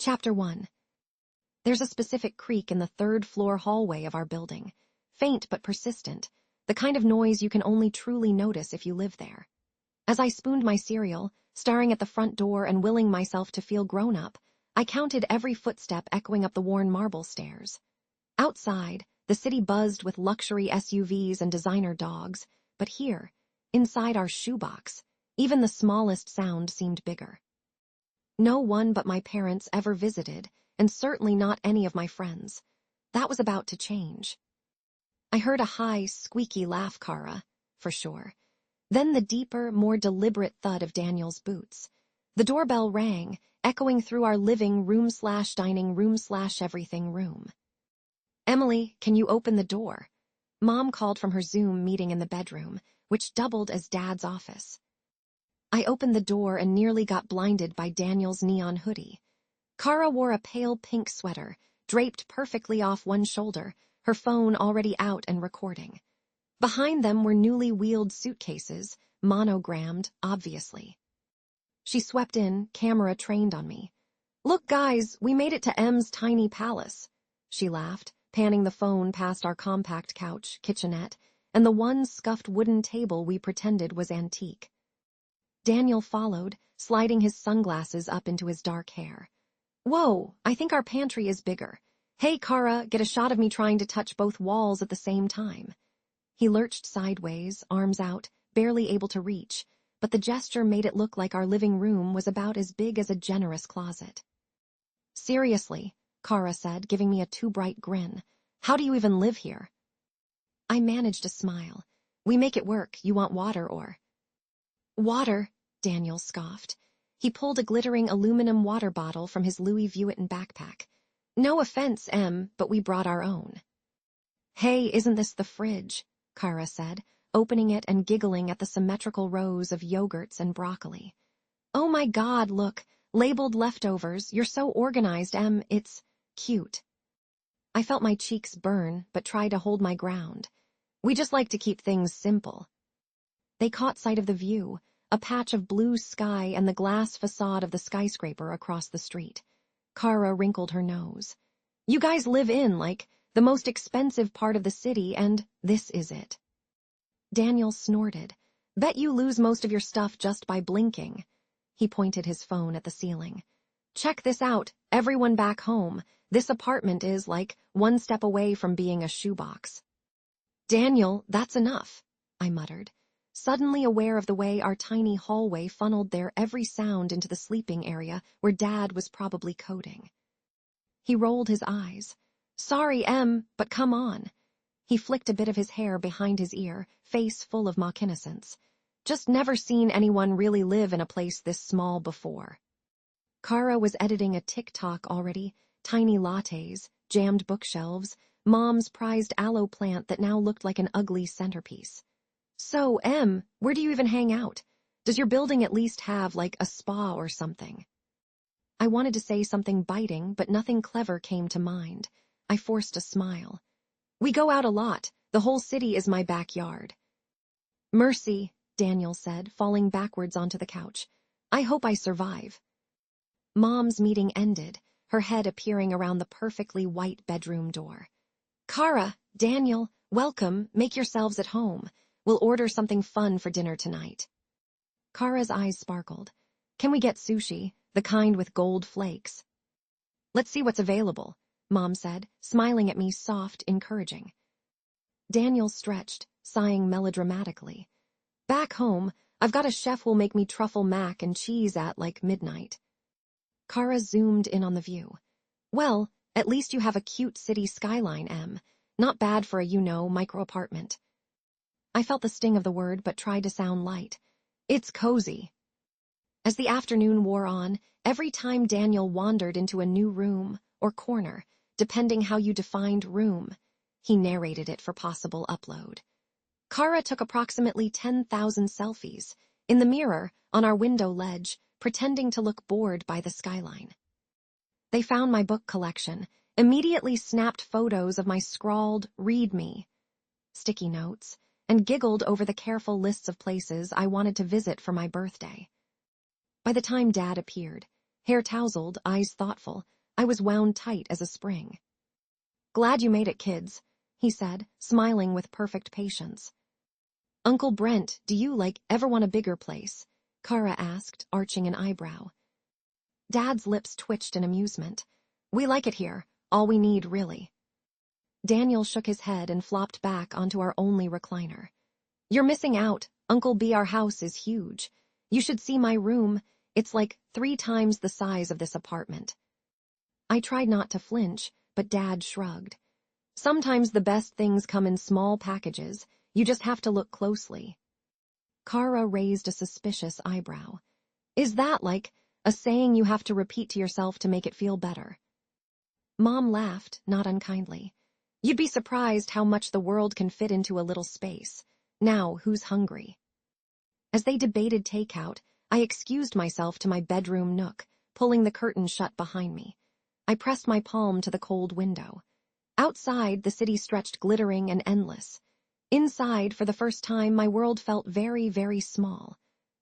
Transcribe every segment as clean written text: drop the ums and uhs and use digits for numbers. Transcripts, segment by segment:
Chapter 1. There's a specific creak in the third-floor hallway of our building. Faint but persistent, the kind of noise you can only truly notice if you live there. As I spooned my cereal, staring at the front door and willing myself to feel grown up, I counted every footstep echoing up the worn marble stairs. Outside, the city buzzed with luxury SUVs and designer dogs, but here, inside our shoebox, even the smallest sound seemed bigger. No one but my parents ever visited, and certainly not any of my friends. That was about to change. I heard a high, squeaky laugh, Kara, for sure. Then the deeper, more deliberate thud of Daniel's boots. The doorbell rang, echoing through our living room/dining room/everything room. "Emily, can you open the door?" Mom called from her Zoom meeting in the bedroom, which doubled as Dad's office. I opened the door and nearly got blinded by Daniel's neon hoodie. Kara wore a pale pink sweater, draped perfectly off one shoulder, her phone already out and recording. Behind them were newly wheeled suitcases, monogrammed, obviously. She swept in, camera trained on me. "Look, guys, we made it to M's tiny palace." She laughed, panning the phone past our compact couch, kitchenette, and the one scuffed wooden table we pretended was antique. Daniel followed, sliding his sunglasses up into his dark hair. "Whoa, I think our pantry is bigger. Hey, Kara, get a shot of me trying to touch both walls at the same time." He lurched sideways, arms out, barely able to reach, but the gesture made it look like our living room was about as big as a generous closet. "Seriously," Kara said, giving me a too bright grin. "How do you even live here?" I managed a smile. "We make it work. You want water or—" "Water," Daniel scoffed. He pulled a glittering aluminum water bottle from his Louis Vuitton backpack. "No offense, Em, but we brought our own." "Hey, isn't this the fridge?" Kara said, opening it and giggling at the symmetrical rows of yogurts and broccoli. "Oh my God, look, labeled leftovers. You're so organized, Em, it's cute." I felt my cheeks burn, but tried to hold my ground. "We just like to keep things simple." They caught sight of the view, a patch of blue sky and the glass facade of the skyscraper across the street. Kara wrinkled her nose. "You guys live in, like, the most expensive part of the city, and this is it." Daniel snorted. "Bet you lose most of your stuff just by blinking." He pointed his phone at the ceiling. "Check this out, everyone back home. This apartment is, like, one step away from being a shoebox." "Daniel, that's enough," I muttered, suddenly aware of the way our tiny hallway funneled their every sound into the sleeping area where Dad was probably coding. He rolled his eyes. "Sorry, Em, but come on." He flicked a bit of his hair behind his ear, face full of mock innocence. "Just never seen anyone really live in a place this small before." Kara was editing a TikTok already, tiny lattes, jammed bookshelves, Mom's prized aloe plant that now looked like an ugly centerpiece. "So, Em, where do you even hang out? Does your building at least have, like, a spa or something?" I wanted to say something biting, but nothing clever came to mind. I forced a smile. "We go out a lot. The whole city is my backyard." "Mercy," Daniel said, falling backwards onto the couch. "I hope I survive." Mom's meeting ended, her head appearing around the perfectly white bedroom door. "Kara, Daniel, welcome, make yourselves at home. We'll order something fun for dinner tonight." Kara's eyes sparkled. "Can we get sushi, the kind with gold flakes?" "Let's see what's available," Mom said, smiling at me soft, encouraging. Daniel stretched, sighing melodramatically. "Back home, I've got a chef who'll make me truffle mac and cheese at, like, midnight." Kara zoomed in on the view. "Well, at least you have a cute city skyline, Em. Not bad for a, micro-apartment." I felt the sting of the word but tried to sound light. "It's cozy." As the afternoon wore on, every time Daniel wandered into a new room, or corner, depending how you defined room, he narrated it for possible upload. Kara took approximately 10,000 selfies, in the mirror, on our window ledge, pretending to look bored by the skyline. They found my book collection, immediately snapped photos of my scrawled, "Read me" sticky notes, and giggled over the careful lists of places I wanted to visit for my birthday. By the time Dad appeared, hair tousled, eyes thoughtful. I was wound tight as a spring. "Glad you made it, kids," he said, smiling with perfect patience. "Uncle Brent, do you, ever want a bigger place?" Kara asked, arching an eyebrow. Dad's lips twitched in amusement. "We like it here, all we need, really." Daniel shook his head and flopped back onto our only recliner. "You're missing out. Uncle B, our house is huge. You should see my room. It's like 3 times the size of this apartment." I tried not to flinch, but Dad shrugged. "Sometimes the best things come in small packages. You just have to look closely." Kara raised a suspicious eyebrow. "Is that like a saying you have to repeat to yourself to make it feel better?" Mom laughed, not unkindly. "You'd be surprised how much the world can fit into a little space. Now, who's hungry?" As they debated takeout, I excused myself to my bedroom nook, pulling the curtain shut behind me. I pressed my palm to the cold window. Outside, the city stretched glittering and endless. Inside, for the first time, my world felt very, very small.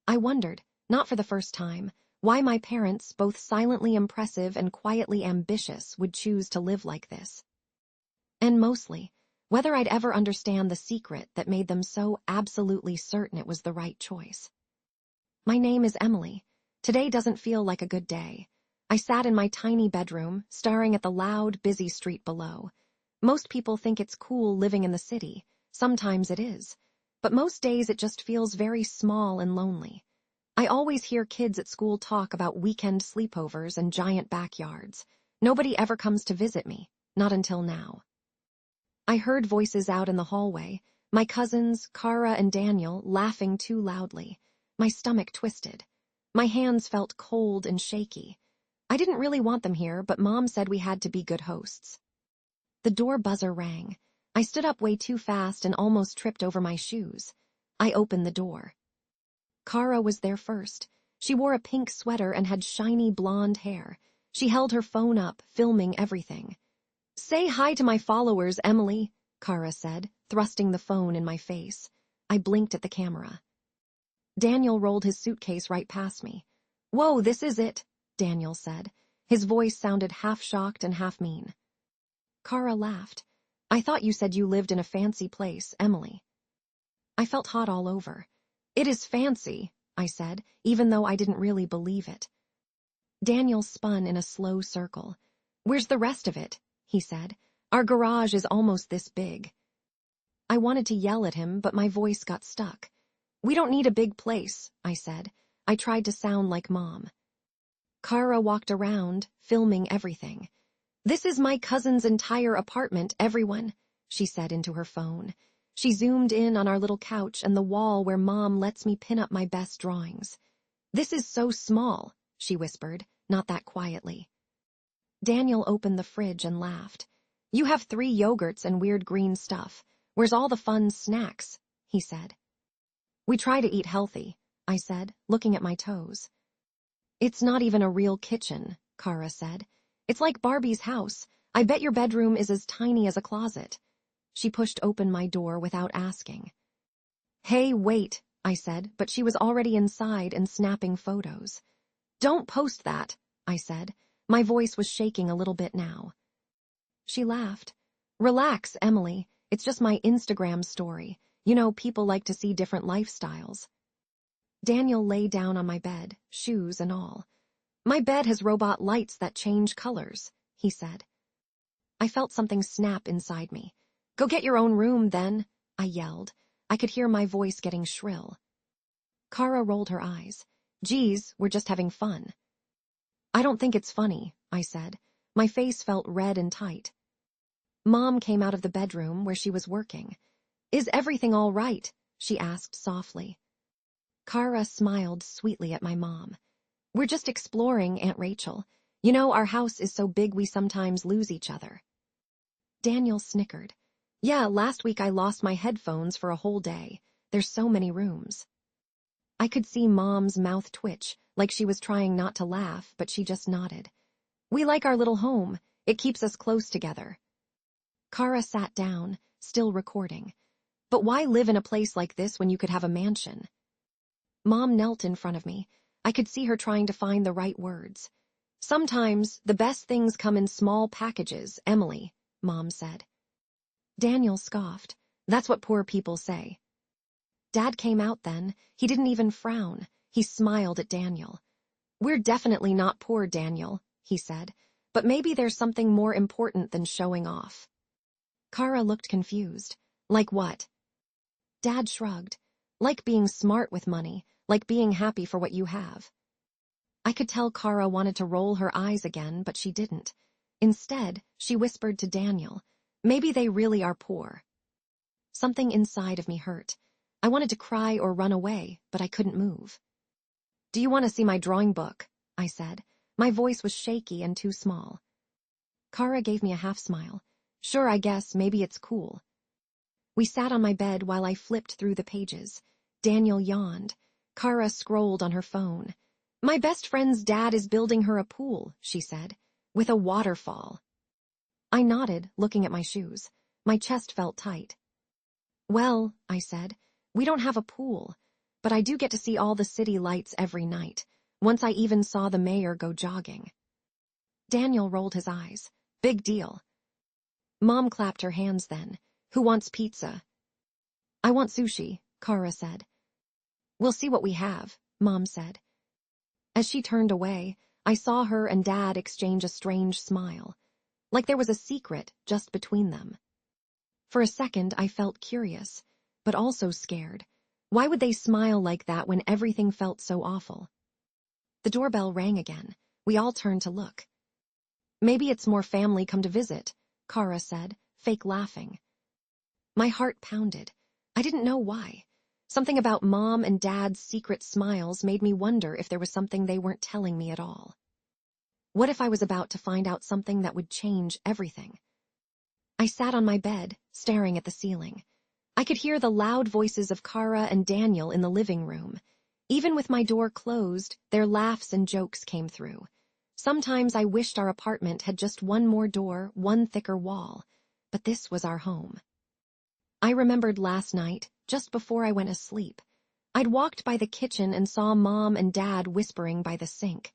I wondered, not for the first time, why my parents, both silently impressive and quietly ambitious, would choose to live like this. And mostly, whether I'd ever understand the secret that made them so absolutely certain it was the right choice. My name is Emily. Today doesn't feel like a good day. I sat in my tiny bedroom, staring at the loud, busy street below. Most people think it's cool living in the city. Sometimes it is. But most days it just feels very small and lonely. I always hear kids at school talk about weekend sleepovers and giant backyards. Nobody ever comes to visit me, not until now. I heard voices out in the hallway, my cousins, Kara and Daniel, laughing too loudly. My stomach twisted. My hands felt cold and shaky. I didn't really want them here, but Mom said we had to be good hosts. The door buzzer rang. I stood up way too fast and almost tripped over my shoes. I opened the door. Kara was there first. She wore a pink sweater and had shiny blonde hair. She held her phone up, filming everything. "Say hi to my followers, Emily," Kara said, thrusting the phone in my face. I blinked at the camera. Daniel rolled his suitcase right past me. "Whoa, this is it," Daniel said. His voice sounded half shocked and half mean. Kara laughed. "I thought you said you lived in a fancy place, Emily." I felt hot all over. "It is fancy," I said, even though I didn't really believe it. Daniel spun in a slow circle. "Where's the rest of it?" he said. "Our garage is almost this big." I wanted to yell at him, but my voice got stuck. "We don't need a big place," I said. I tried to sound like Mom. Kara walked around, filming everything. "This is my cousin's entire apartment, everyone," she said into her phone. She zoomed in on our little couch and the wall where Mom lets me pin up my best drawings. "This is so small," she whispered, not that quietly. Daniel opened the fridge and laughed. "You have 3 yogurts and weird green stuff. Where's all the fun snacks?" he said. "We try to eat healthy," I said, looking at my toes. "It's not even a real kitchen," Kara said. "It's like Barbie's house. I bet your bedroom is as tiny as a closet." She pushed open my door without asking. "Hey, wait," I said, but she was already inside and snapping photos. "Don't post that," I said. My voice was shaking a little bit now. She laughed. "Relax, Emily. It's just my Instagram story. You know, people like to see different lifestyles." Daniel lay down on my bed, shoes and all. "My bed has robot lights that change colors," he said. I felt something snap inside me. "Go get your own room, then," I yelled. I could hear my voice getting shrill. Kara rolled her eyes. "Geez, we're just having fun." "I don't think it's funny," I said. My face felt red and tight. Mom came out of the bedroom where she was working. "Is everything all right?" she asked softly. Kara smiled sweetly at my mom. "We're just exploring, Aunt Rachel. You know, our house is so big we sometimes lose each other." Daniel snickered. "Yeah, last week I lost my headphones for a whole day. There's so many rooms." I could see Mom's mouth twitch, like she was trying not to laugh, but she just nodded. "We like our little home. It keeps us close together." Kara sat down, still recording. "But why live in a place like this when you could have a mansion?" Mom knelt in front of me. I could see her trying to find the right words. Sometimes the best things come in small packages, Emily, Mom said. Daniel scoffed. That's what poor people say. Dad came out then. He didn't even frown. He smiled at Daniel. We're definitely not poor, Daniel, he said, but maybe there's something more important than showing off. Kara looked confused. Like what? Dad shrugged. Like being smart with money, like being happy for what you have. I could tell Kara wanted to roll her eyes again, but she didn't. Instead, she whispered to Daniel, maybe they really are poor. Something inside of me hurt. I wanted to cry or run away, but I couldn't move. Do you want to see my drawing book? I said. My voice was shaky and too small. Kara gave me a half smile. Sure, I guess, maybe it's cool. We sat on my bed while I flipped through the pages. Daniel yawned. Kara scrolled on her phone. My best friend's dad is building her a pool, she said, with a waterfall. I nodded, looking at my shoes. My chest felt tight. Well, I said, we don't have a pool, but I do get to see all the city lights every night. Once I even saw the mayor go jogging. Daniel rolled his eyes. Big deal. Mom clapped her hands then. Who wants pizza? I want sushi, Kara said. We'll see what we have, Mom said. As she turned away, I saw her and Dad exchange a strange smile, like there was a secret just between them. For a second, I felt curious, but also scared. Why would they smile like that when everything felt so awful? The doorbell rang again. We all turned to look. Maybe it's more family come to visit, Kara said, fake laughing. My heart pounded. I didn't know why. Something about Mom and Dad's secret smiles made me wonder if there was something they weren't telling me at all. What if I was about to find out something that would change everything? I sat on my bed, staring at the ceiling. I could hear the loud voices of Kara and Daniel in the living room. Even with my door closed, their laughs and jokes came through. Sometimes I wished our apartment had just one more door, one thicker wall, but this was our home. I remembered last night, just before I went asleep. I'd walked by the kitchen and saw Mom and Dad whispering by the sink.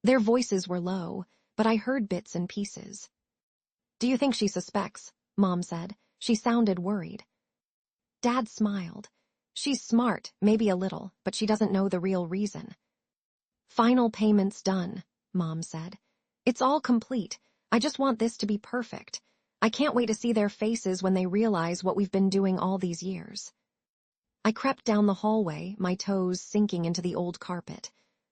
Their voices were low, but I heard bits and pieces. Do you think she suspects? Mom said. She sounded worried. Dad smiled. She's smart, maybe a little, but she doesn't know the real reason. Final payment's done, Mom said. It's all complete. I just want this to be perfect. I can't wait to see their faces when they realize what we've been doing all these years. I crept down the hallway, my toes sinking into the old carpet.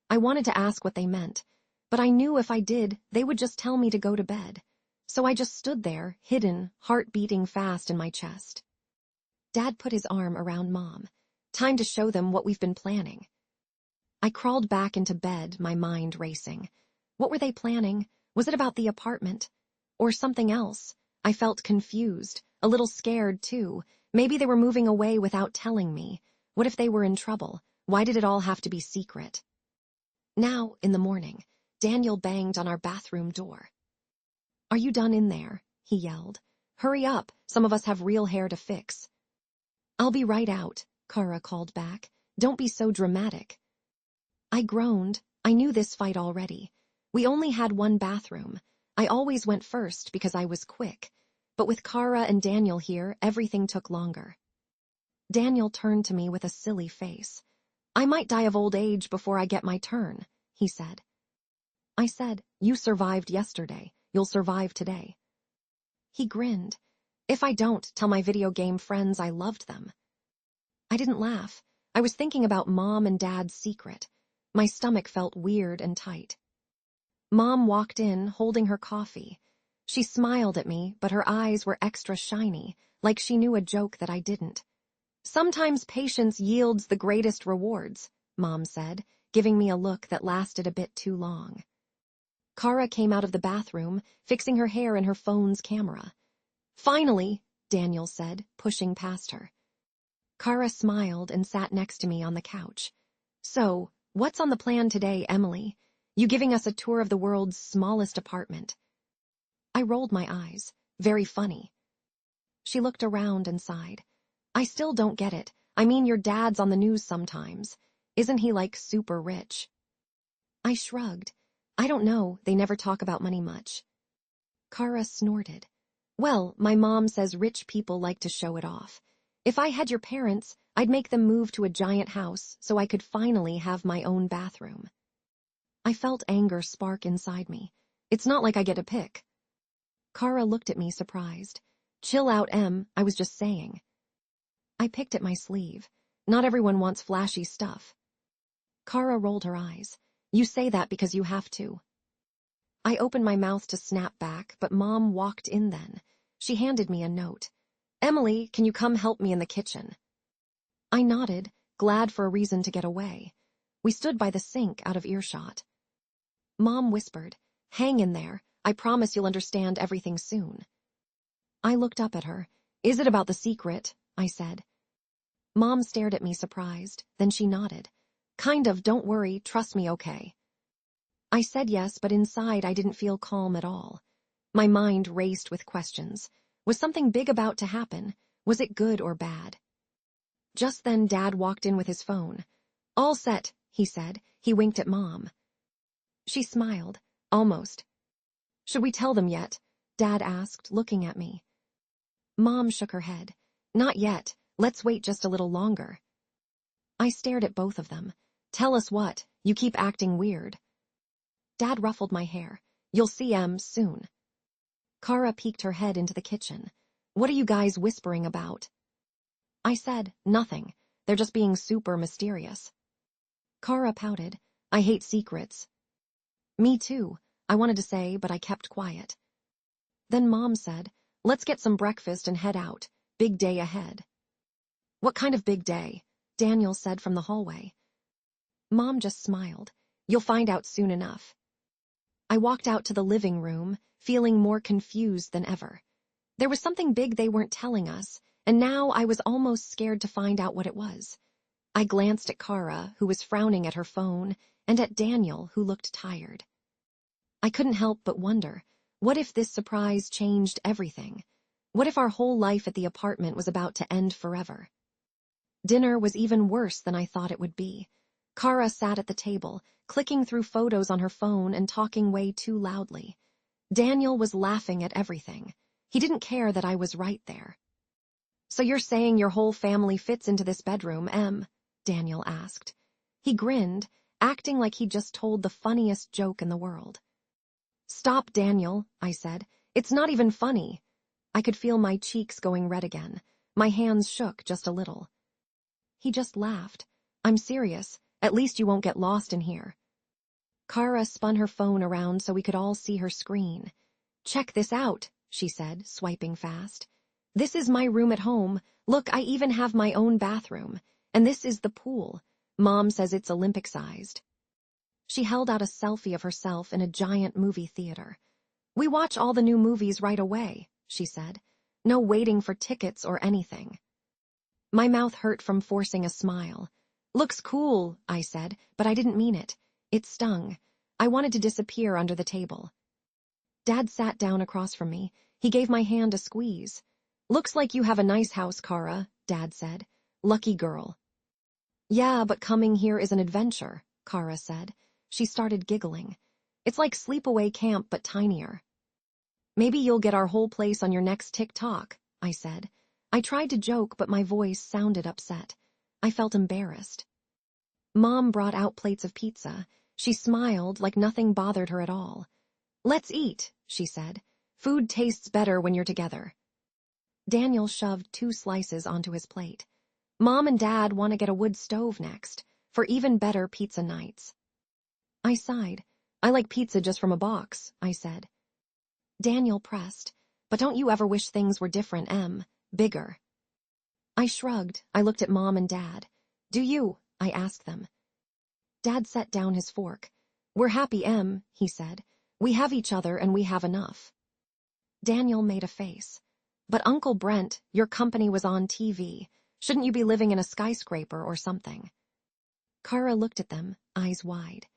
I wanted to ask what they meant, but I knew if I did, they would just tell me to go to bed. So I just stood there, hidden, heart beating fast in my chest. Dad put his arm around Mom. Time to show them what we've been planning. I crawled back into bed, my mind racing. What were they planning? Was it about the apartment? Or something else? I felt confused, a little scared too. Maybe they were moving away without telling me. What if they were in trouble? Why did it all have to be secret? Now, in the morning, Daniel banged on our bathroom door. Are you done in there? He yelled. Hurry up, some of us have real hair to fix. I'll be right out, Kara called back. Don't be so dramatic. I groaned. I knew this fight already. We only had one bathroom. I always went first because I was quick. But with Kara and Daniel here, everything took longer. Daniel turned to me with a silly face. I might die of old age before I get my turn, he said. I said, you survived yesterday. You'll survive today. He grinned. If I don't, tell my video game friends I loved them. I didn't laugh. I was thinking about Mom and Dad's secret. My stomach felt weird and tight. Mom walked in, holding her coffee. She smiled at me, but her eyes were extra shiny, like she knew a joke that I didn't. Sometimes patience yields the greatest rewards, Mom said, giving me a look that lasted a bit too long. Kara came out of the bathroom, fixing her hair in her phone's camera. Finally, Daniel said, pushing past her. Kara smiled and sat next to me on the couch. So, what's on the plan today, Emily? You giving us a tour of the world's smallest apartment? I rolled my eyes. Very funny. She looked around and sighed. I still don't get it. I mean, your dad's on the news sometimes. Isn't he like super rich? I shrugged. I don't know, they never talk about money much. Kara snorted. Well, my mom says rich people like to show it off. If I had your parents, I'd make them move to a giant house so I could finally have my own bathroom. I felt anger spark inside me. It's not like I get to pick. Kara looked at me surprised. Chill out, Em, I was just saying. I picked at my sleeve. Not everyone wants flashy stuff. Kara rolled her eyes. You say that because you have to. I opened my mouth to snap back, but Mom walked in then. She handed me a note. Emily, can you come help me in the kitchen? I nodded, glad for a reason to get away. We stood by the sink out of earshot. Mom whispered, hang in there. I promise you'll understand everything soon. I looked up at her. Is it about the secret? I said. Mom stared at me surprised, then she nodded. Kind of, don't worry, trust me, okay. I said yes, but inside I didn't feel calm at all. My mind raced with questions. Was something big about to happen? Was it good or bad? Just then Dad walked in with his phone. All set, he said. He winked at Mom. She smiled. Almost. Should we tell them yet? Dad asked, looking at me. Mom shook her head. Not yet. Let's wait just a little longer. I stared at both of them. Tell us what? You keep acting weird. Dad ruffled my hair. You'll see Em soon. Kara peeked her head into the kitchen. What are you guys whispering about? I said, nothing. They're just being super mysterious. Kara pouted. I hate secrets. Me too, I wanted to say, but I kept quiet. Then Mom said, let's get some breakfast and head out. Big day ahead. What kind of big day? Daniel said from the hallway. Mom just smiled. You'll find out soon enough. I walked out to the living room, feeling more confused than ever. There was something big they weren't telling us, and now I was almost scared to find out what it was. I glanced at Kara, who was frowning at her phone, and at Daniel, who looked tired. I couldn't help but wonder, what if this surprise changed everything? What if our whole life at the apartment was about to end forever? Dinner was even worse than I thought it would be. Kara sat at the table, clicking through photos on her phone and talking way too loudly. Daniel was laughing at everything. He didn't care that I was right there. So you're saying your whole family fits into this bedroom, Em? Daniel asked. He grinned, acting like he'd just told the funniest joke in the world. Stop, Daniel, I said. It's not even funny. I could feel my cheeks going red again. My hands shook just a little. He just laughed. I'm serious. At least you won't get lost in here. Kara spun her phone around so we could all see her screen. Check this out, she said, swiping fast. This is my room at home. Look, I even have my own bathroom. And this is the pool. Mom says it's Olympic-sized. She held out a selfie of herself in a giant movie theater. We watch all the new movies right away, she said. No waiting for tickets or anything. My mouth hurt from forcing a smile. Looks cool, I said, but I didn't mean it. It stung. I wanted to disappear under the table. Dad sat down across from me. He gave my hand a squeeze. Looks like you have a nice house, Kara, Dad said. Lucky girl. Yeah, but coming here is an adventure, Kara said. She started giggling. It's like sleepaway camp, but tinier. Maybe you'll get our whole place on your next TikTok, I said. I tried to joke, but my voice sounded upset. I felt embarrassed. Mom brought out plates of pizza. She smiled like nothing bothered her at all. Let's eat, she said. Food tastes better when you're together. Daniel shoved 2 slices onto his plate. Mom and Dad want to get a wood stove next, for even better pizza nights. I sighed. I like pizza just from a box, I said. Daniel pressed. But don't you ever wish things were different, Em? Bigger. I shrugged. I looked at Mom and Dad. Do you? I asked them. Dad set down his fork. We're happy, Em, he said. We have each other and we have enough. Daniel made a face. But Uncle Brent, your company was on TV. Shouldn't you be living in a skyscraper or something? Kara looked at them, eyes wide.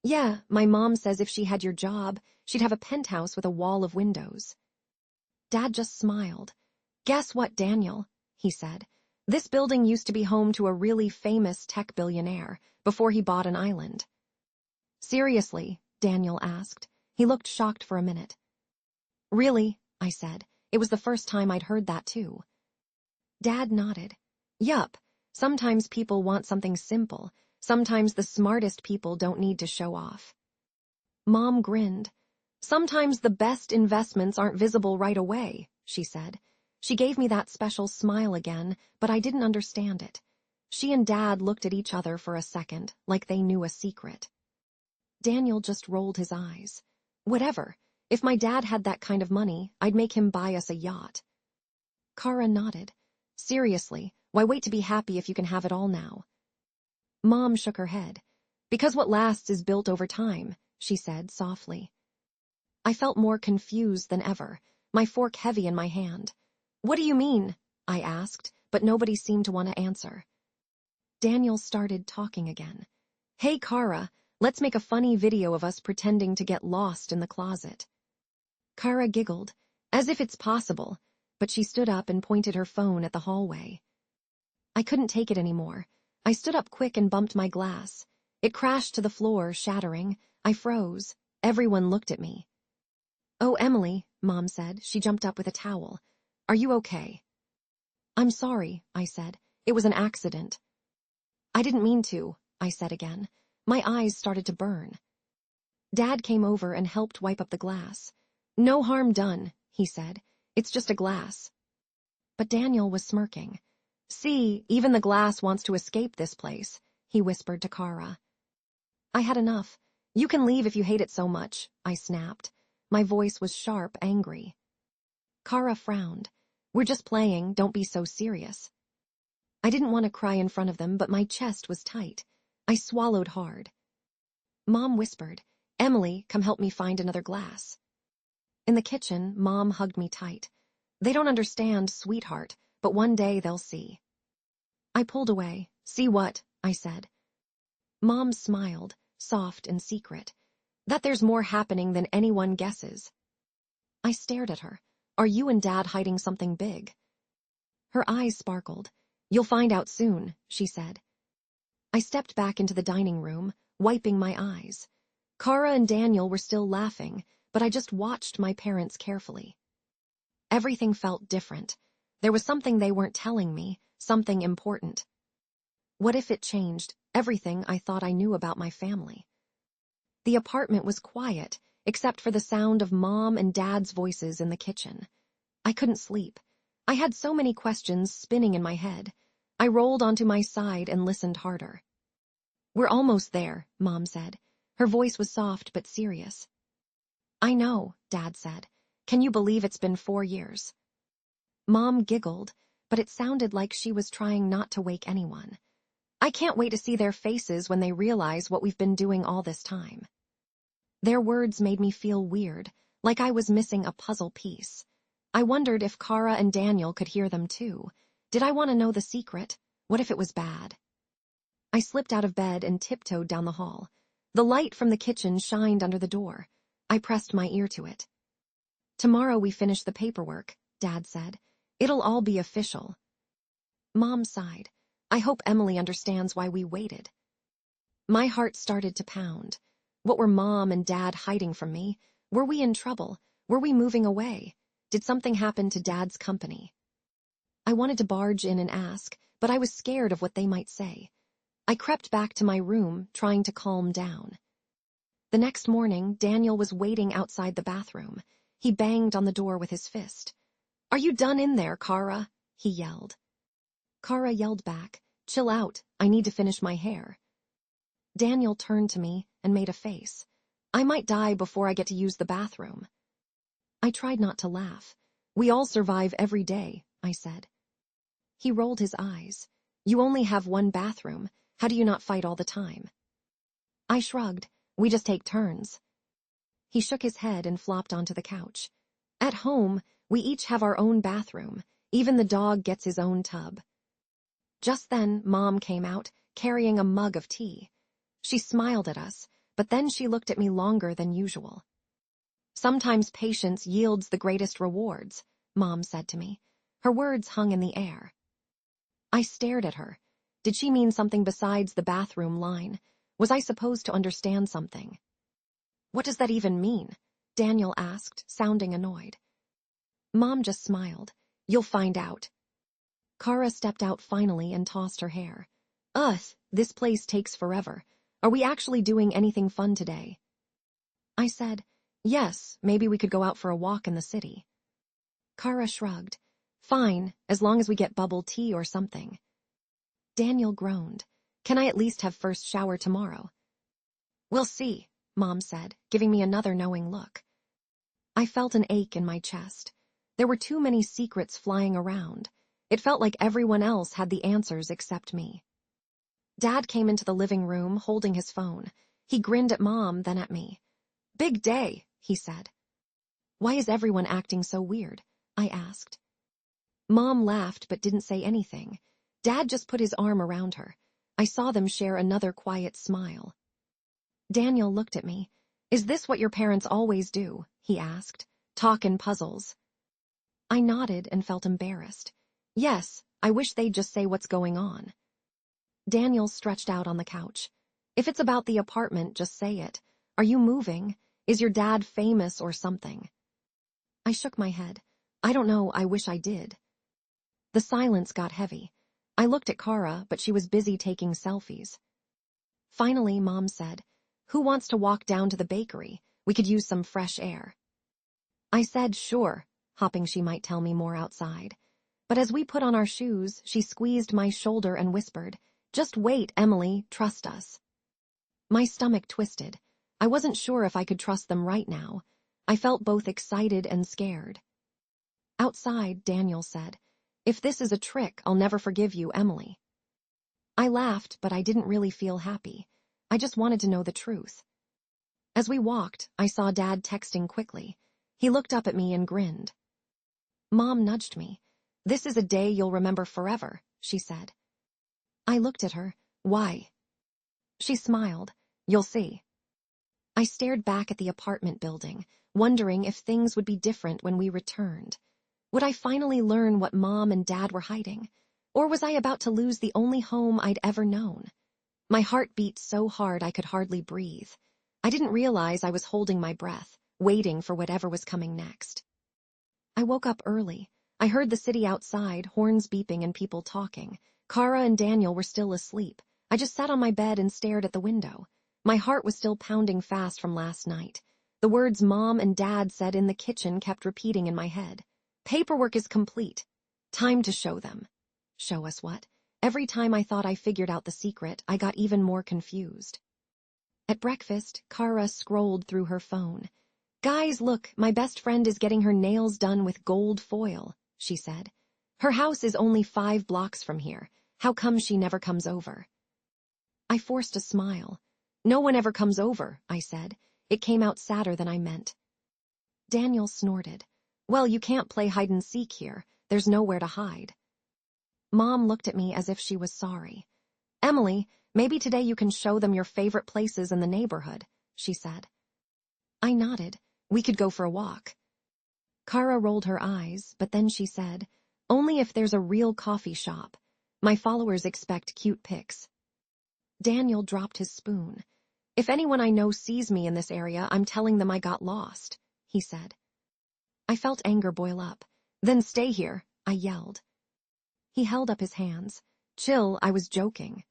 Yeah, my mom says if she had your job, she'd have a penthouse with a wall of windows. Dad just smiled. Guess what, Daniel, he said. This building used to be home to a really famous tech billionaire before he bought an island. Seriously, Daniel asked. He looked shocked for a minute. Really? I said. It was the first time I'd heard that too. Dad nodded. Yup. Sometimes people want something simple. Sometimes the smartest people don't need to show off. Mom grinned. Sometimes the best investments aren't visible right away, she said. She gave me that special smile again, but I didn't understand it. She and Dad looked at each other for a second, like they knew a secret. Daniel just rolled his eyes. Whatever. If my dad had that kind of money, I'd make him buy us a yacht. Kara nodded. Seriously, why wait to be happy if you can have it all now? Mom shook her head. Because what lasts is built over time, she said softly. I felt more confused than ever, my fork heavy in my hand. What do you mean? I asked, but nobody seemed to want to answer. Daniel started talking again. Hey, Kara, let's make a funny video of us pretending to get lost in the closet. Kara giggled, as if it's possible, but she stood up and pointed her phone at the hallway. I couldn't take it anymore. I stood up quick and bumped my glass. It crashed to the floor, shattering. I froze. Everyone looked at me. Oh, Emily, Mom said. She jumped up with a towel. Are you okay? I'm sorry, I said. It was an accident. I didn't mean to, I said again. My eyes started to burn. Dad came over and helped wipe up the glass. No harm done, he said. It's just a glass. But Daniel was smirking. See, even the glass wants to escape this place, he whispered to Kara. I had enough. You can leave if you hate it so much, I snapped. My voice was sharp, angry. Kara frowned. We're just playing, don't be so serious. I didn't want to cry in front of them, but my chest was tight. I swallowed hard. Mom whispered, Emily, come help me find another glass. In the kitchen, Mom hugged me tight. They don't understand, sweetheart, but one day they'll see. I pulled away. See what? I said. Mom smiled, soft and secret. That there's more happening than anyone guesses. I stared at her. Are you and Dad hiding something big? Her eyes sparkled. You'll find out soon, she said. I stepped back into the dining room, wiping my eyes. Kara and Daniel were still laughing, but I just watched my parents carefully. Everything felt different. There was something they weren't telling me, something important. What if it changed everything I thought I knew about my family? The apartment was quiet, except for the sound of Mom and Dad's voices in the kitchen. I couldn't sleep. I had so many questions spinning in my head. I rolled onto my side and listened harder. We're almost there, Mom said. Her voice was soft but serious. I know, Dad said. Can you believe it's been 4 years? Mom giggled, but it sounded like she was trying not to wake anyone. I can't wait to see their faces when they realize what we've been doing all this time. Their words made me feel weird, like I was missing a puzzle piece. I wondered if Kara and Daniel could hear them too. Did I want to know the secret? What if it was bad? I slipped out of bed and tiptoed down the hall. The light from the kitchen shined under the door. I pressed my ear to it. Tomorrow we finish the paperwork, Dad said. It'll all be official. Mom sighed. I hope Emily understands why we waited. My heart started to pound. What were Mom and Dad hiding from me? Were we in trouble? Were we moving away? Did something happen to Dad's company? I wanted to barge in and ask, but I was scared of what they might say. I crept back to my room, trying to calm down. The next morning, Daniel was waiting outside the bathroom. He banged on the door with his fist. Are you done in there, Kara? He yelled. Kara yelled back, chill out, I need to finish my hair. Daniel turned to me and made a face. I might die before I get to use the bathroom. I tried not to laugh. We all survive every day, I said. He rolled his eyes. You only have one bathroom. How do you not fight all the time? I shrugged. We just take turns. He shook his head and flopped onto the couch. At home, we each have our own bathroom. Even the dog gets his own tub. Just then, Mom came out, carrying a mug of tea. She smiled at us, but then she looked at me longer than usual. Sometimes patience yields the greatest rewards, Mom said to me. Her words hung in the air. I stared at her. Did she mean something besides the bathroom line? Was I supposed to understand something? What does that even mean? Daniel asked, sounding annoyed. Mom just smiled. You'll find out. Kara stepped out finally and tossed her hair. Ugh, this place takes forever. Are we actually doing anything fun today? I said, yes, maybe we could go out for a walk in the city. Kara shrugged. Fine, as long as we get bubble tea or something. Daniel groaned. Can I at least have first shower tomorrow? We'll see, Mom said, giving me another knowing look. I felt an ache in my chest. There were too many secrets flying around. It felt like everyone else had the answers except me. Dad came into the living room holding his phone. He grinned at Mom, then at me. Big day, he said. Why is everyone acting so weird? I asked. Mom laughed but didn't say anything. Dad just put his arm around her. I saw them share another quiet smile. Daniel looked at me. Is this what your parents always do? He asked. Talk in puzzles. I nodded and felt embarrassed. Yes, I wish they'd just say what's going on. Daniel stretched out on the couch. If it's about the apartment, just say it. Are you moving? Is your dad famous or something? I shook my head. I don't know, I wish I did. The silence got heavy. I looked at Kara, but she was busy taking selfies. Finally, Mom said, Who wants to walk down to the bakery? We could use some fresh air. I said, sure, hoping she might tell me more outside. But as we put on our shoes, she squeezed my shoulder and whispered, Just wait, Emily, trust us. My stomach twisted. I wasn't sure if I could trust them right now. I felt both excited and scared. Outside, Daniel said, If this is a trick, I'll never forgive you, Emily. I laughed, but I didn't really feel happy. I just wanted to know the truth. As we walked, I saw Dad texting quickly. He looked up at me and grinned. Mom nudged me. This is a day you'll remember forever, she said. I looked at her. Why? She smiled. You'll see. I stared back at the apartment building, wondering if things would be different when we returned. Would I finally learn what Mom and Dad were hiding? Or was I about to lose the only home I'd ever known? My heart beat so hard I could hardly breathe. I didn't realize I was holding my breath, waiting for whatever was coming next. I woke up early. I heard the city outside, horns beeping and people talking. Kara and Daniel were still asleep. I just sat on my bed and stared at the window. My heart was still pounding fast from last night. The words Mom and Dad said in the kitchen kept repeating in my head. Paperwork is complete. Time to show them. Show us what? Every time I thought I figured out the secret, I got even more confused. At breakfast, Kara scrolled through her phone. Guys, look, my best friend is getting her nails done with gold foil, she said. Her house is only 5 blocks from here. How come she never comes over? I forced a smile. No one ever comes over, I said. It came out sadder than I meant. Daniel snorted. Well, you can't play hide and seek here. There's nowhere to hide. Mom looked at me as if she was sorry. Emily, maybe today you can show them your favorite places in the neighborhood, she said. I nodded. We could go for a walk. Kara rolled her eyes, but then she said, Only if there's a real coffee shop. My followers expect cute pics. Daniel dropped his spoon. If anyone I know sees me in this area, I'm telling them I got lost, he said. I felt anger boil up. Then stay here, I yelled. He held up his hands. Chill, I was joking.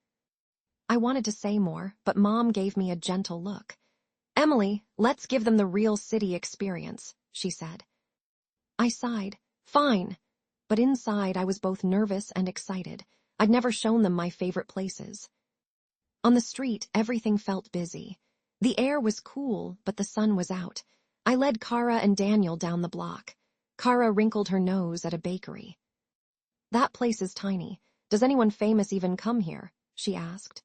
I wanted to say more, but Mom gave me a gentle look. Emily, let's give them the real city experience, she said. I sighed. Fine. But inside I was both nervous and excited. I'd never shown them my favorite places. On the street, everything felt busy. The air was cool, but the sun was out. I led Kara and Daniel down the block. Kara wrinkled her nose at a bakery. That place is tiny. Does anyone famous even come here? She asked.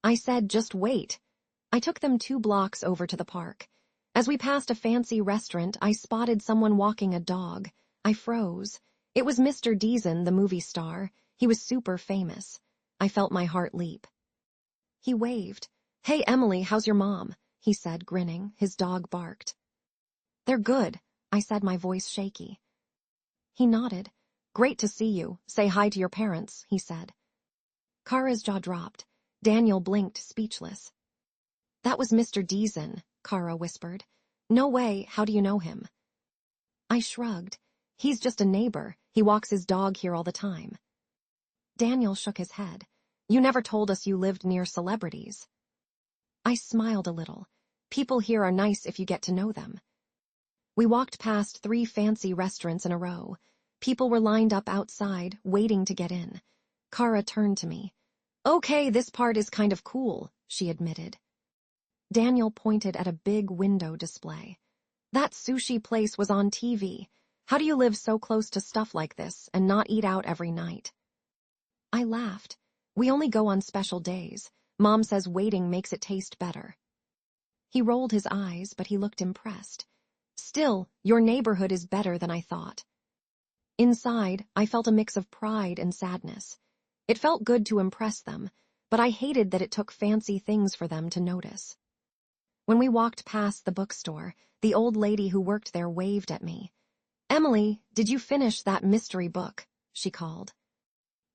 I said, just wait. I took them 2 blocks over to the park. As we passed a fancy restaurant, I spotted someone walking a dog. I froze. It was Mr. Deason, the movie star. He was super famous. I felt my heart leap. He waved. Hey, Emily, how's your mom? He said, grinning. His dog barked. They're good, I said, my voice shaky. He nodded. Great to see you. Say hi to your parents, he said. Kara's jaw dropped. Daniel blinked, speechless. That was Mr. Deason, Kara whispered. No way, how do you know him? I shrugged. He's just a neighbor. He walks his dog here all the time. Daniel shook his head. You never told us you lived near celebrities. I smiled a little. People here are nice if you get to know them. We walked past 3 fancy restaurants in a row. People were lined up outside, waiting to get in. Kara turned to me. Okay, this part is kind of cool, she admitted. Daniel pointed at a big window display. That sushi place was on TV. How do you live so close to stuff like this and not eat out every night? I laughed. We only go on special days. Mom says waiting makes it taste better. He rolled his eyes, but he looked impressed. Still, your neighborhood is better than I thought. Inside, I felt a mix of pride and sadness. It felt good to impress them, but I hated that it took fancy things for them to notice. When we walked past the bookstore, the old lady who worked there waved at me. Emily, did you finish that mystery book? She called.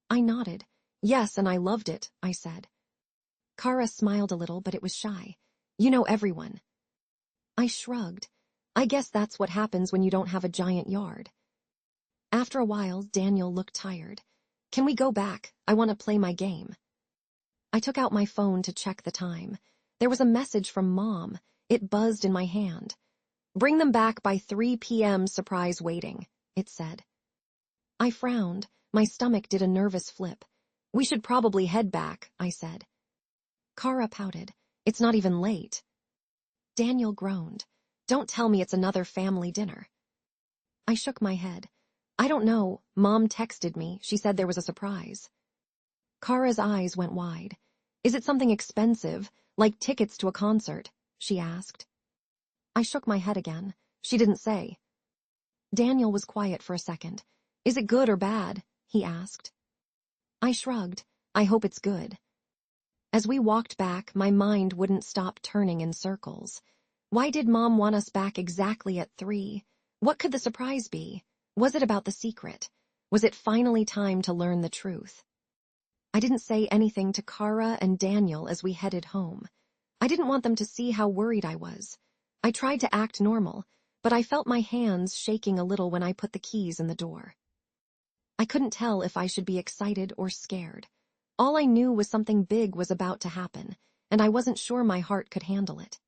I nodded. Yes, and I loved it, I said. Kara smiled a little, but it was shy. You know everyone. I shrugged. I guess that's what happens when you don't have a giant yard. After a while, Daniel looked tired. Can we go back? I want to play my game. I took out my phone to check the time. There was a message from Mom. It buzzed in my hand. Bring them back by 3 p.m. surprise waiting, it said. I frowned. My stomach did a nervous flip. We should probably head back, I said. Kara pouted. It's not even late. Daniel groaned. Don't tell me it's another family dinner. I shook my head. I don't know. Mom texted me. She said there was a surprise. Kara's eyes went wide. Is it something expensive, like tickets to a concert? She asked. I shook my head again. She didn't say. Daniel was quiet for a second. Is it good or bad? He asked. I shrugged. I hope it's good. As we walked back, my mind wouldn't stop turning in circles. Why did Mom want us back exactly at 3? What could the surprise be? Was it about the secret? Was it finally time to learn the truth? I didn't say anything to Kara and Daniel as we headed home. I didn't want them to see how worried I was. I tried to act normal, but I felt my hands shaking a little when I put the keys in the door. I couldn't tell if I should be excited or scared. All I knew was something big was about to happen, and I wasn't sure my heart could handle it.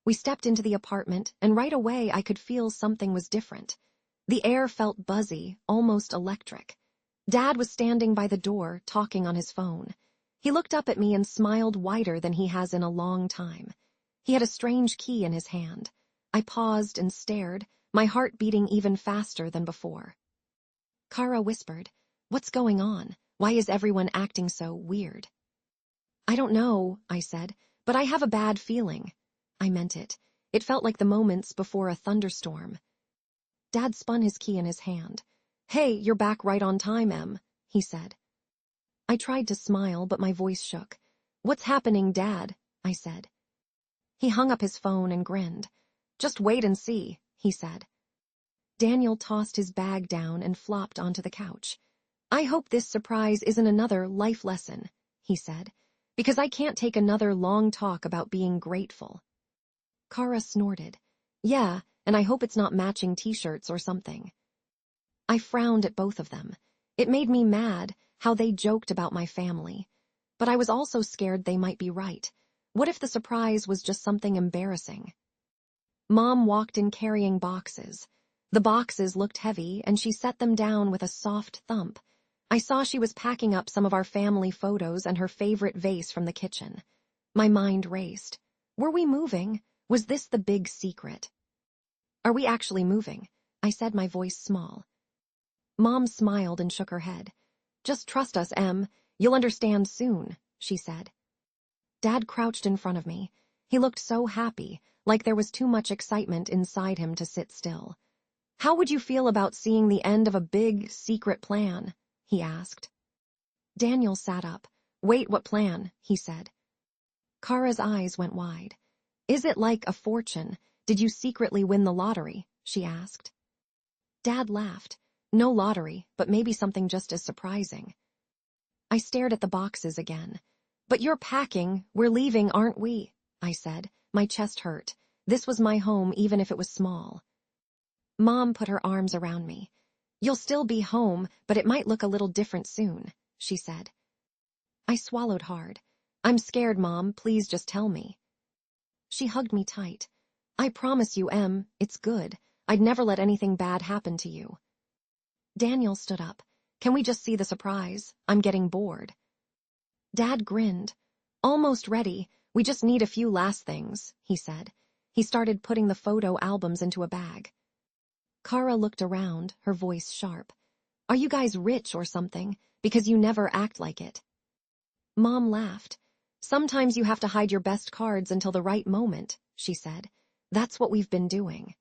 We stepped into the apartment, and right away I could feel something was different. The air felt buzzy, almost electric. Dad was standing by the door, talking on his phone. He looked up at me and smiled wider than he has in a long time. He had a strange key in his hand. I paused and stared, my heart beating even faster than before. Kara whispered, "What's going on? Why is everyone acting so weird?" "I don't know," I said, "but I have a bad feeling." I meant it. It felt like the moments before a thunderstorm. Dad spun his key in his hand. "Hey, you're back right on time, Em," he said. I tried to smile, but my voice shook. "What's happening, Dad?" I said. He hung up his phone and grinned. "Just wait and see," he said. Daniel tossed his bag down and flopped onto the couch. "I hope this surprise isn't another life lesson," he said, "because I can't take another long talk about being grateful." Kara snorted. "Yeah, and I hope it's not matching t-shirts or something." I frowned at both of them. It made me mad how they joked about my family. But I was also scared they might be right. What if the surprise was just something embarrassing? Mom walked in carrying boxes. The boxes looked heavy, and she set them down with a soft thump. I saw she was packing up some of our family photos and her favorite vase from the kitchen. My mind raced. Were we moving? Was this the big secret? "Are we actually moving?" I said, my voice small. Mom smiled and shook her head. "Just trust us, Em. You'll understand soon," she said. Dad crouched in front of me. He looked so happy, like there was too much excitement inside him to sit still. "How would you feel about seeing the end of a big, secret plan?" he asked. Daniel sat up. "Wait, what plan?" he said. Kara's eyes went wide. "Is it like a fortune? Did you secretly win the lottery?" she asked. Dad laughed. "No lottery, but maybe something just as surprising." I stared at the boxes again. "But you're packing. We're leaving, aren't we?" I said, My chest hurt. This was my home, even if it was small. Mom put her arms around me. "You'll still be home, but it might look a little different soon," she said. I swallowed hard. "I'm scared, Mom. Please just tell me." She hugged me tight. "I promise you, Em, it's good. I'd never let anything bad happen to you." Daniel stood up. "Can we just see the surprise? I'm getting bored." Dad grinned. "Almost ready. We just need a few last things," he said. He started putting the photo albums into a bag. Kara looked around, her voice sharp. "Are you guys rich or something? Because you never act like it." Mom laughed. "Sometimes you have to hide your best cards until the right moment," she said. "That's what we've been doing."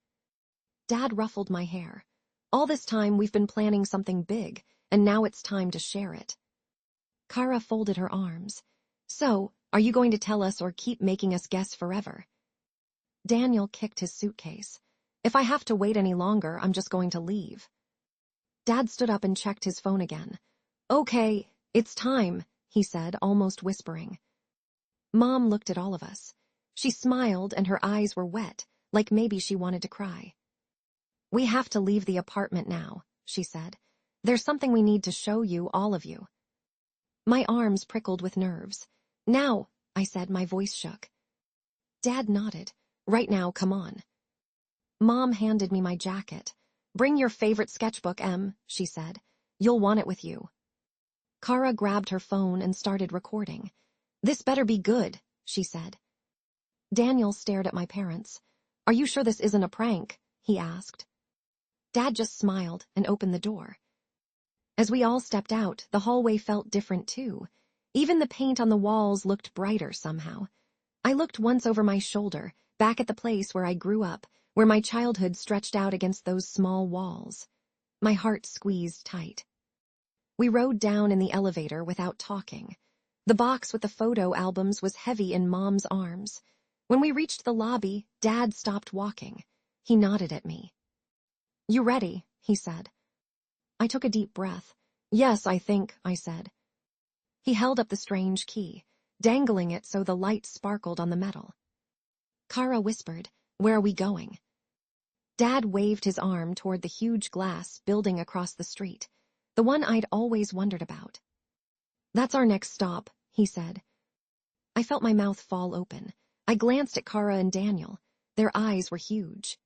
Dad ruffled my hair. "All this time we've been planning something big, and now it's time to share it." Kara folded her arms. "So, are you going to tell us or keep making us guess forever?" Daniel kicked his suitcase. "If I have to wait any longer, I'm just going to leave." Dad stood up and checked his phone again. "Okay, it's time," he said, almost whispering. Mom looked at all of us. She smiled and her eyes were wet, like maybe she wanted to cry. "We have to leave the apartment now," she said. "There's something we need to show you, all of you." My arms prickled with nerves. "Now," I said, my voice shook. Dad nodded. "Right now, come on." Mom handed me my jacket. "Bring your favorite sketchbook, Em," she said. "You'll want it with you." Kara grabbed her phone and started recording. "This better be good," she said. Daniel stared at my parents. "Are you sure this isn't a prank?" he asked. Dad just smiled and opened the door. As we all stepped out, the hallway felt different too. Even the paint on the walls looked brighter somehow. I looked once over my shoulder, back at the place where I grew up, where my childhood stretched out against those small walls. My heart squeezed tight. We rode down in the elevator without talking. The box with the photo albums was heavy in Mom's arms. When we reached the lobby, Dad stopped walking. He nodded at me. "You ready?" he said. I took a deep breath. "Yes, I think," I said. He held up the strange key, dangling it so the light sparkled on the metal. Kara whispered, "Where are we going?" Dad waved his arm toward the huge glass building across the street, the one I'd always wondered about. "That's our next stop," he said. I felt my mouth fall open. I glanced at Kara and Daniel. Their eyes were huge.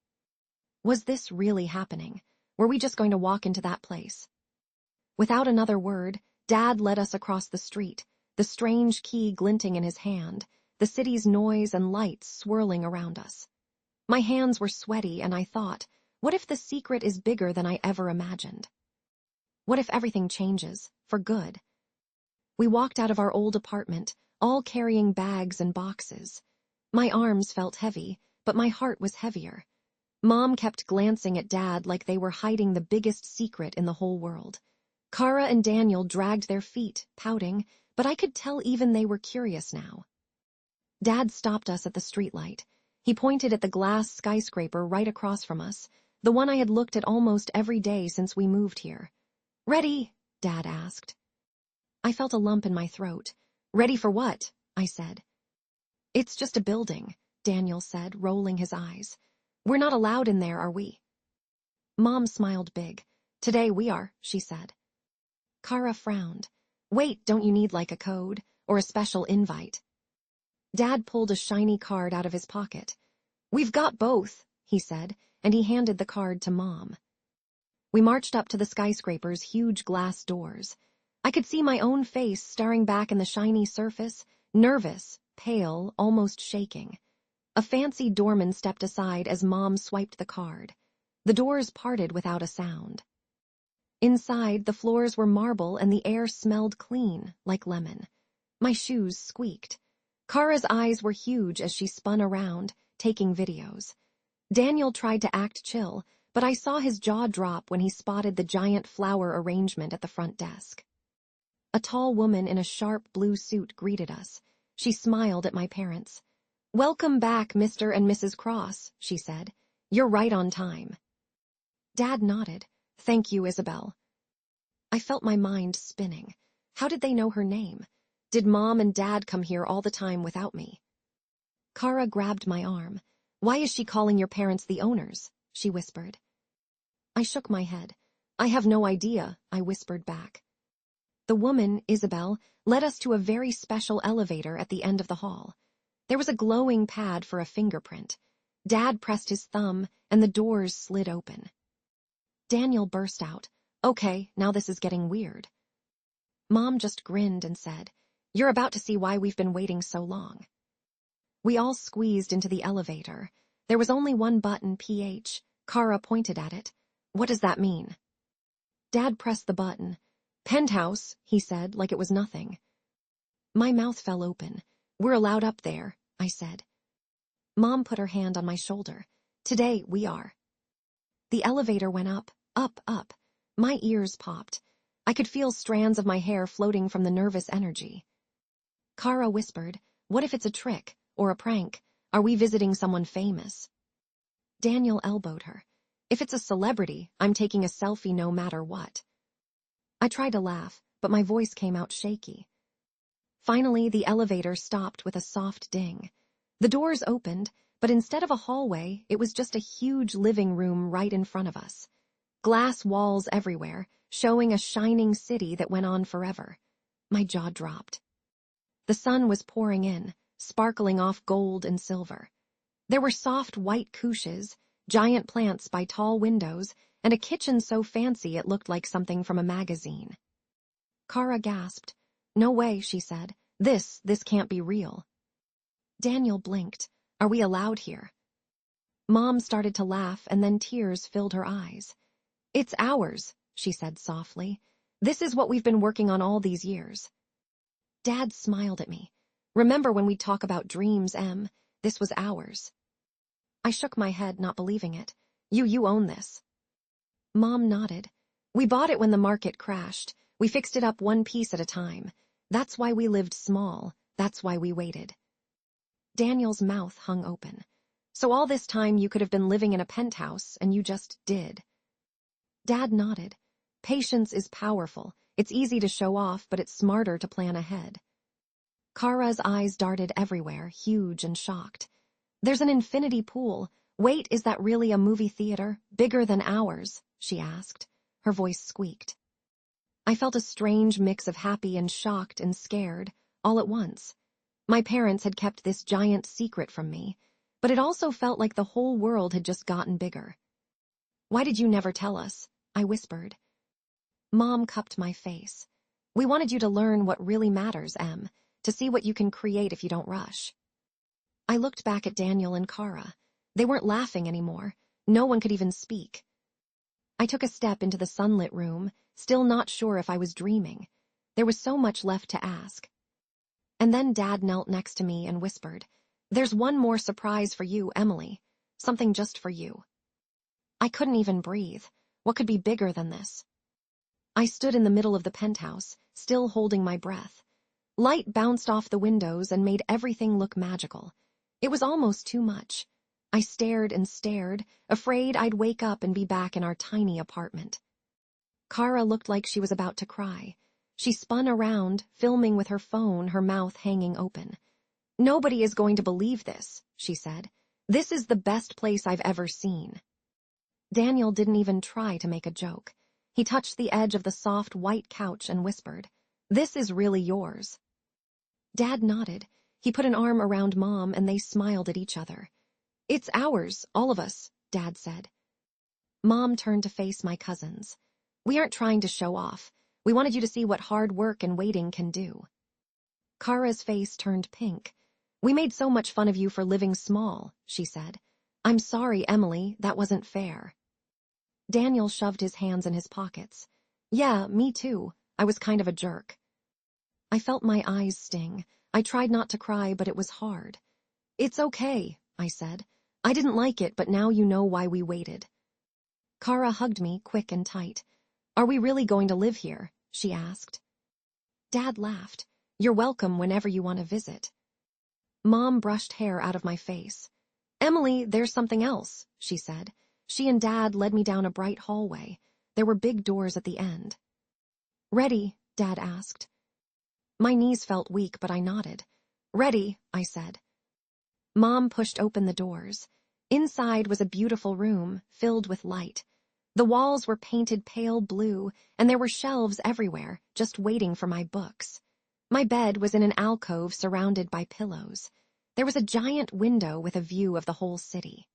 Was this really happening? Were we just going to walk into that place? Without another word, Dad led us across the street, the strange key glinting in his hand, the city's noise and lights swirling around us. My hands were sweaty and I thought, what if the secret is bigger than I ever imagined? What if everything changes, for good? We walked out of our old apartment, all carrying bags and boxes. My arms felt heavy, but my heart was heavier. Mom kept glancing at Dad like they were hiding the biggest secret in the whole world. Kara and Daniel dragged their feet, pouting, but I could tell even they were curious now. Dad stopped us at the streetlight. He pointed at the glass skyscraper right across from us, the one I had looked at almost every day since we moved here. "Ready?" Dad asked. I felt a lump in my throat. "Ready for what?" I said. "It's just a building," Daniel said, rolling his eyes. "We're not allowed in there, are we?" Mom smiled big. "Today we are," she said. Kara frowned. "Wait, don't you need like a code or a special invite?" Dad pulled a shiny card out of his pocket. "We've got both," he said, and he handed the card to Mom. We marched up to the skyscraper's huge glass doors. I could see my own face staring back in the shiny surface, nervous, pale, almost shaking. A fancy doorman stepped aside as Mom swiped the card. The doors parted without a sound. Inside, the floors were marble and the air smelled clean, like lemon. My shoes squeaked. Kara's eyes were huge as she spun around, taking videos. Daniel tried to act chill, but I saw his jaw drop when he spotted the giant flower arrangement at the front desk. A tall woman in a sharp blue suit greeted us. She smiled at my parents. "Welcome back, Mr. and Mrs. Cross," she said. "You're right on time." Dad nodded. "Thank you, Isabel." I felt my mind spinning. How did they know her name? Did Mom and Dad come here all the time without me? Kara grabbed my arm. "Why is she calling your parents the owners?" she whispered. I shook my head. "I have no idea," I whispered back. The woman, Isabel, led us to a very special elevator at the end of the hall. There was a glowing pad for a fingerprint. Dad pressed his thumb, and the doors slid open. Daniel burst out, "Okay, now this is getting weird." Mom just grinned and said, "You're about to see why we've been waiting so long." We all squeezed into the elevator. There was only one button, PH. Kara pointed at it. "What does that mean?" Dad pressed the button. "Penthouse," he said, like it was nothing. My mouth fell open. "We're allowed up there," I said. Mom put her hand on my shoulder. "Today, we are." The elevator went up, up, up. My ears popped. I could feel strands of my hair floating from the nervous energy. Kara whispered, "What if it's a trick, or a prank? Are we visiting someone famous?" Daniel elbowed her. "If it's a celebrity, I'm taking a selfie no matter what." I tried to laugh, but my voice came out shaky. Finally, the elevator stopped with a soft ding. The doors opened, but instead of a hallway, it was just a huge living room right in front of us. Glass walls everywhere, showing a shining city that went on forever. My jaw dropped. The sun was pouring in, sparkling off gold and silver. There were soft white couches, giant plants by tall windows, and a kitchen so fancy it looked like something from a magazine. Kara gasped. "No way," she said. This can't be real." Daniel blinked. "Are we allowed here?" Mom started to laugh, and then tears filled her eyes. "It's ours," she said softly. "This is what we've been working on all these years." Dad smiled at me. "Remember when we talk about dreams, Em? This was ours." I shook my head, not believing it. You own this." Mom nodded. "We bought it when the market crashed. We fixed it up one piece at a time. That's why we lived small. That's why we waited." Daniel's mouth hung open. "So all this time you could have been living in a penthouse, and you just did." Dad nodded. "Patience is powerful. It's easy to show off, but it's smarter to plan ahead." Kara's eyes darted everywhere, huge and shocked. "There's an infinity pool. Wait, is that really a movie theater? Bigger than ours?" she asked. Her voice squeaked. I felt a strange mix of happy and shocked and scared, all at once. My parents had kept this giant secret from me, but it also felt like the whole world had just gotten bigger. "Why did you never tell us?" I whispered. Mom cupped my face. "We wanted you to learn what really matters, Em, to see what you can create if you don't rush." I looked back at Daniel and Kara. They weren't laughing anymore. No one could even speak. I took a step into the sunlit room, still not sure if I was dreaming. There was so much left to ask. And then Dad knelt next to me and whispered, "There's one more surprise for you, Emily. Something just for you." I couldn't even breathe. What could be bigger than this? I stood in the middle of the penthouse, still holding my breath. Light bounced off the windows and made everything look magical. It was almost too much. I stared and stared, afraid I'd wake up and be back in our tiny apartment. Kara looked like she was about to cry. She spun around, filming with her phone, her mouth hanging open. "Nobody is going to believe this," she said. "This is the best place I've ever seen." Daniel didn't even try to make a joke. He touched the edge of the soft white couch and whispered, "This is really yours." Dad nodded. He put an arm around Mom and they smiled at each other. "It's ours, all of us," Dad said. Mom turned to face my cousins. "We aren't trying to show off. We wanted you to see what hard work and waiting can do." Kara's face turned pink. "We made so much fun of you for living small," she said. "I'm sorry, Emily, that wasn't fair." Daniel shoved his hands in his pockets. "Yeah, me too. I was kind of a jerk." I felt my eyes sting. I tried not to cry, but it was hard. "It's okay," I said. "I didn't like it, but now you know why we waited." Kara hugged me quick and tight. "Are we really going to live here?" she asked. Dad laughed. "You're welcome whenever you want to visit." Mom brushed hair out of my face. "Emily, there's something else," she said. She and Dad led me down a bright hallway. There were big doors at the end. "Ready?" Dad asked. My knees felt weak, but I nodded. "Ready," I said. Mom pushed open the doors. Inside was a beautiful room, filled with light. The walls were painted pale blue, and there were shelves everywhere, just waiting for my books. My bed was in an alcove surrounded by pillows. There was a giant window with a view of the whole city.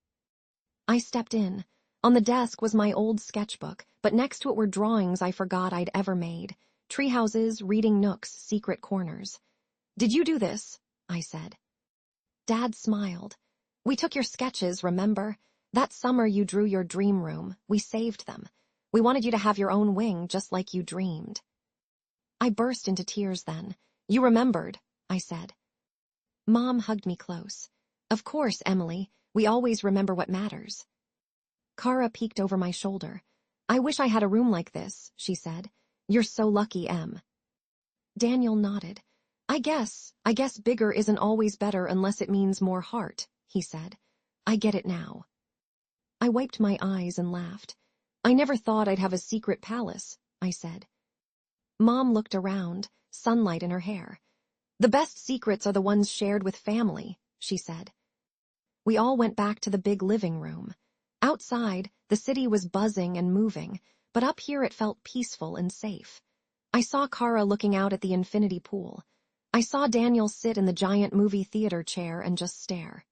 I stepped in. On the desk was my old sketchbook, but next to it were drawings I forgot I'd ever made. Treehouses, reading nooks, secret corners. "Did you do this?" I said. Dad smiled. "We took your sketches, remember? That summer you drew your dream room. We saved them. We wanted you to have your own wing, just like you dreamed." I burst into tears then. "You remembered," I said. Mom hugged me close. "Of course, Emily. We always remember what matters." Kara peeked over my shoulder. "I wish I had a room like this," she said. "You're so lucky, Em." Daniel nodded. I guess bigger isn't always better unless it means more heart," he said. "I get it now." I wiped my eyes and laughed. "I never thought I'd have a secret palace," I said. Mom looked around, sunlight in her hair. "The best secrets are the ones shared with family," she said. We all went back to the big living room. Outside, the city was buzzing and moving, but up here it felt peaceful and safe. I saw Kara looking out at the infinity pool. I saw Daniel sit in the giant movie theater chair and just stare.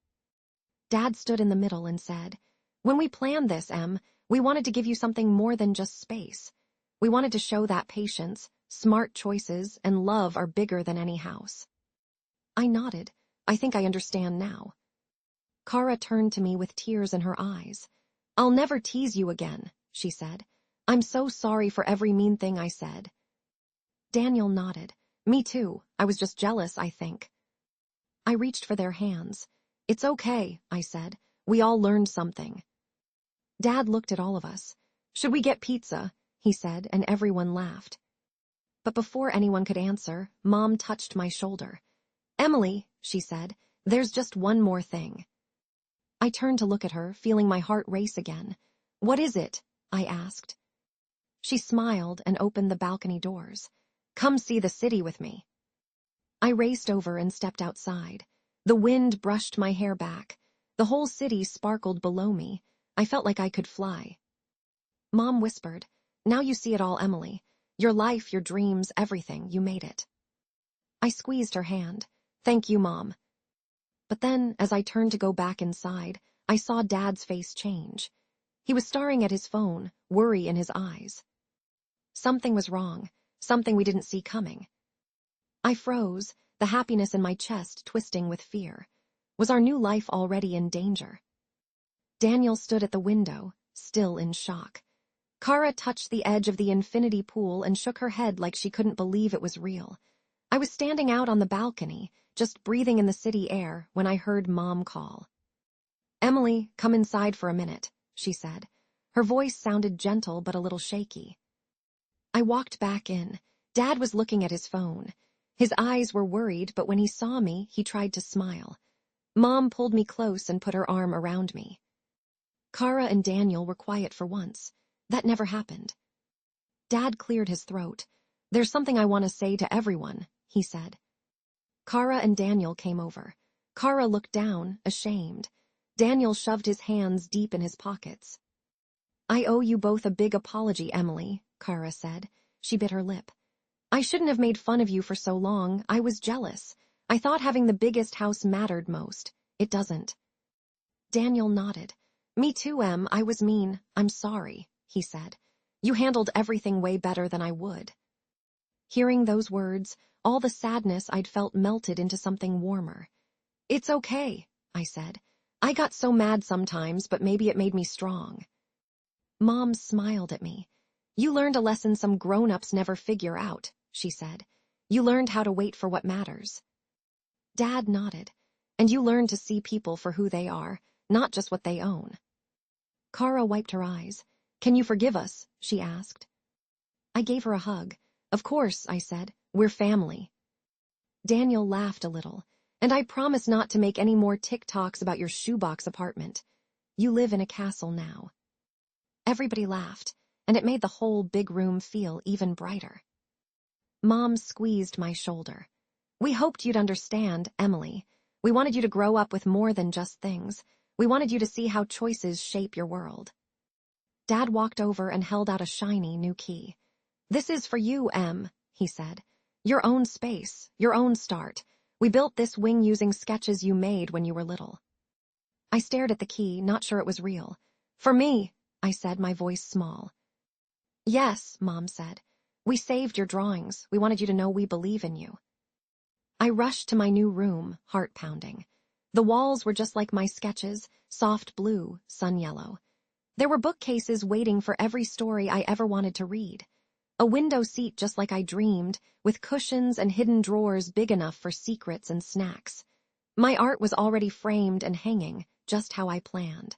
Dad stood in the middle and said, "When we planned this, Em, we wanted to give you something more than just space. We wanted to show that patience, smart choices, and love are bigger than any house." I nodded. "I think I understand now." Kara turned to me with tears in her eyes. "I'll never tease you again," she said. "I'm so sorry for every mean thing I said." Daniel nodded. "Me too. I was just jealous, I think." I reached for their hands. "It's okay," I said. "We all learned something." Dad looked at all of us. "Should we get pizza?" he said, and everyone laughed. But before anyone could answer, Mom touched my shoulder. "Emily," she said, "there's just one more thing." I turned to look at her, feeling my heart race again. "What is it?" I asked. She smiled and opened the balcony doors. "Come see the city with me." I raced over and stepped outside. The wind brushed my hair back. The whole city sparkled below me. I felt like I could fly. Mom whispered, "Now you see it all, Emily. Your life, your dreams, everything, you made it." I squeezed her hand. "Thank you, Mom." But then, as I turned to go back inside, I saw Dad's face change. He was staring at his phone, worry in his eyes. Something was wrong, something we didn't see coming. I froze, the happiness in my chest twisting with fear. Was our new life already in danger? Daniel stood at the window, still in shock. Kara touched the edge of the infinity pool and shook her head like she couldn't believe it was real. I was standing out on the balcony, just breathing in the city air, when I heard Mom call. "Emily, come inside for a minute," she said. Her voice sounded gentle but a little shaky. I walked back in. Dad was looking at his phone. His eyes were worried, but when he saw me, he tried to smile. Mom pulled me close and put her arm around me. Kara and Daniel were quiet for once. That never happened. Dad cleared his throat. "There's something I want to say to everyone," he said. Kara and Daniel came over. Kara looked down, ashamed. Daniel shoved his hands deep in his pockets. "I owe you both a big apology, Emily," Kara said. She bit her lip. "I shouldn't have made fun of you for so long. I was jealous. I thought having the biggest house mattered most. It doesn't." Daniel nodded. "Me too, Em. I was mean. I'm sorry," he said. "You handled everything way better than I would." Hearing those words, all the sadness I'd felt melted into something warmer. "It's okay," I said. "I got so mad sometimes, but maybe it made me strong." Mom smiled at me. "You learned a lesson some grown-ups never figure out," she said. "You learned how to wait for what matters." Dad nodded. "And you learned to see people for who they are, not just what they own." Kara wiped her eyes. "Can you forgive us?" she asked. I gave her a hug. "Of course," I said. "We're family." Daniel laughed a little. "And I promise not to make any more TikToks about your shoebox apartment. You live in a castle now." Everybody laughed, and it made the whole big room feel even brighter. Mom squeezed my shoulder. "We hoped you'd understand, Emily. We wanted you to grow up with more than just things. We wanted you to see how choices shape your world. Dad walked over and held out a shiny new key. This is for you, Em, he said. Your own space, your own start. We built this wing using sketches you made when you were little. I stared at the key, not sure it was real. For me, I said, my voice small. Yes, Mom said. We saved your drawings. We wanted you to know we believe in you. I rushed to my new room, heart pounding. The walls were just like my sketches, soft blue, sun yellow. There were bookcases waiting for every story I ever wanted to read. A window seat just like I dreamed, with cushions and hidden drawers big enough for secrets and snacks. My art was already framed and hanging, just how I planned.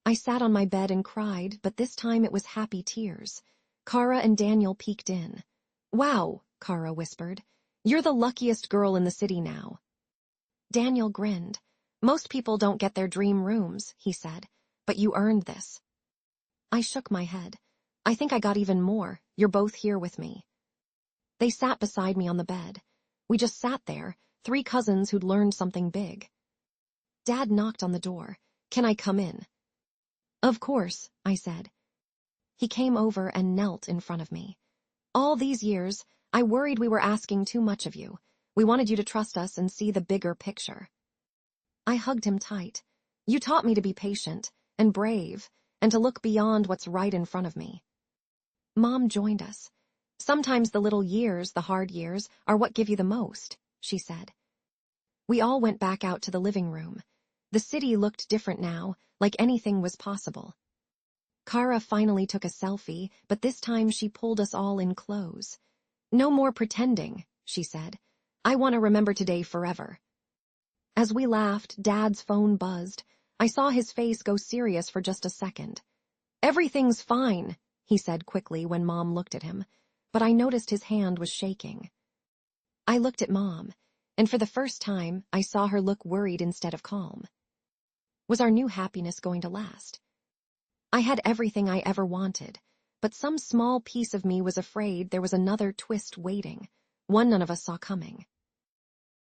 I sat on my bed and cried, but this time it was happy tears. Kara and Daniel peeked in. Wow, Kara whispered. You're the luckiest girl in the city now. Daniel grinned. Most people don't get their dream rooms, he said, but you earned this. I shook my head. I think I got even more. You're both here with me. They sat beside me on the bed. We just sat there, three cousins who'd learned something big. Dad knocked on the door. Can I come in? Of course, I said. He came over and knelt in front of me. All these years, I worried we were asking too much of you. We wanted you to trust us and see the bigger picture. I hugged him tight. You taught me to be patient and brave and to look beyond what's right in front of me. Mom joined us. Sometimes the little years, the hard years, are what give you the most, she said. We all went back out to the living room. The city looked different now, like anything was possible. Kara finally took a selfie, but this time she pulled us all in close. No more pretending, she said. I want to remember today forever. As we laughed, Dad's phone buzzed. I saw his face go serious for just a second. Everything's fine, he said quickly when Mom looked at him, but I noticed his hand was shaking. I looked at Mom, and for the first time, I saw her look worried instead of calm. Was our new happiness going to last? I had everything I ever wanted, but some small piece of me was afraid there was another twist waiting, one none of us saw coming.